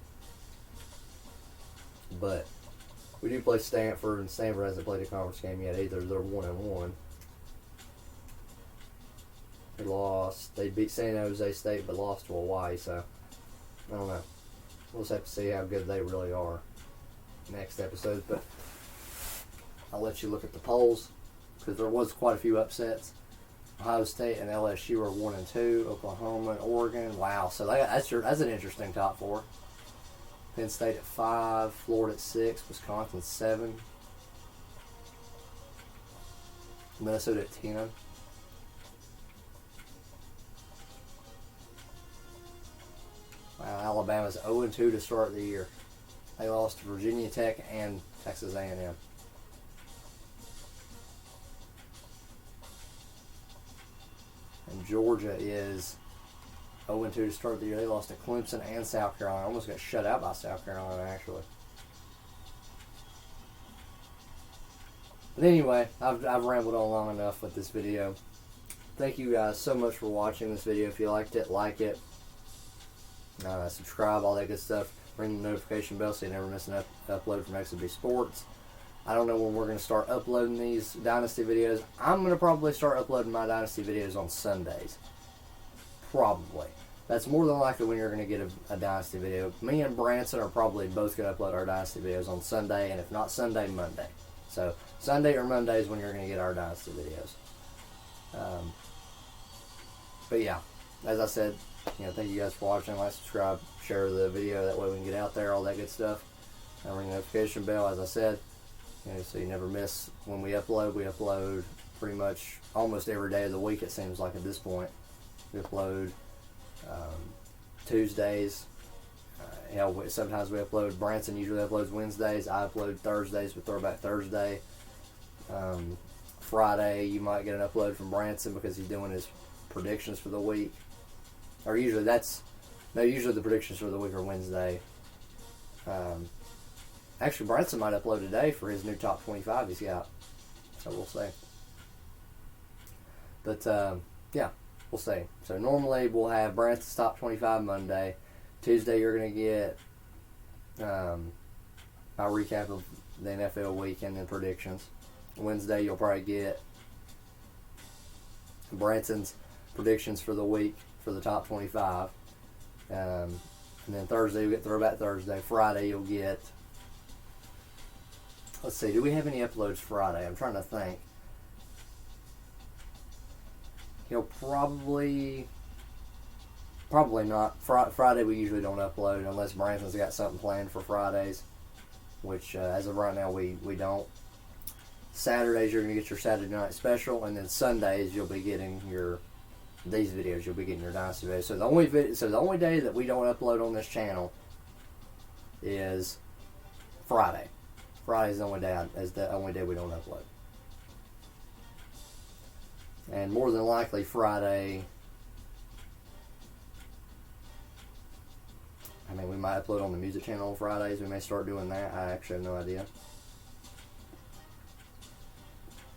But we do play Stanford, and Stanford hasn't played a conference game yet either. They're 1-1. They lost. They beat San Jose State, but lost to Hawaii. So I don't know. We'll just have to see how good they really are next episode. But I'll let you look at the polls, because there was quite a few upsets. Ohio State and LSU are 1-2. Oklahoma and Oregon. Wow. So that's an interesting top 4. Penn State at 5. Florida at 6. Wisconsin 7. Minnesota at 10. Wow, Alabama's 0-2 to start the year. They lost to Virginia Tech and Texas A&M. And Georgia is 0-2 to start the year. They lost to Clemson and South Carolina. Almost got shut out by South Carolina, actually. But anyway, I've rambled on long enough with this video. Thank you guys so much for watching this video. If you liked it, like it. Subscribe, all that good stuff. Ring the notification bell so you never miss an upload from XB Sports. I don't know when we're going to start uploading these Dynasty videos. I'm going to probably start uploading my Dynasty videos on Sundays. Probably. That's more than likely when you're going to get a Dynasty video. Me and Branson are probably both going to upload our Dynasty videos on Sunday, and if not Sunday, Monday. So Sunday or Monday is when you're going to get our Dynasty videos. But yeah, as I said, thank you guys for watching. Like, subscribe, share the video. That way we can get out there, all that good stuff. And ring the notification bell, as I said. So you never miss when we upload. We upload pretty much almost every day of the week, it seems like at this point. We upload Tuesdays. Sometimes we upload. Branson usually uploads Wednesdays. I upload Thursdays with Throwback Thursday. Friday, you might get an upload from Branson because he's doing his predictions for the week. Or usually the predictions for the week are Wednesday. Actually, Branson might upload today for his new top 25 he's got. So we'll see. But, yeah, we'll see. So normally we'll have Branson's top 25 Monday. Tuesday you're going to get my recap of the NFL week and then predictions. Wednesday you'll probably get Branson's predictions for the week for the top 25. And then Thursday you'll get Throwback Thursday. Friday you'll get... Let's see, do we have any uploads Friday? I'm trying to think. He'll probably not. Friday we usually don't upload unless Branson's got something planned for Fridays, which as of right now we don't. Saturdays you're going to get your Saturday night special, and then Sundays you'll be getting these videos. You'll be getting your Dynasty videos. So the only day that we don't upload on this channel is Friday. Friday's the only day we don't upload. And more than likely Friday, we might upload on the music channel on Fridays. We may start doing that. I actually have no idea.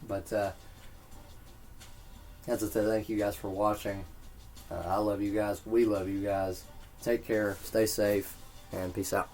But as I said, thank you guys for watching. I love you guys. We love you guys. Take care. Stay safe. And peace out.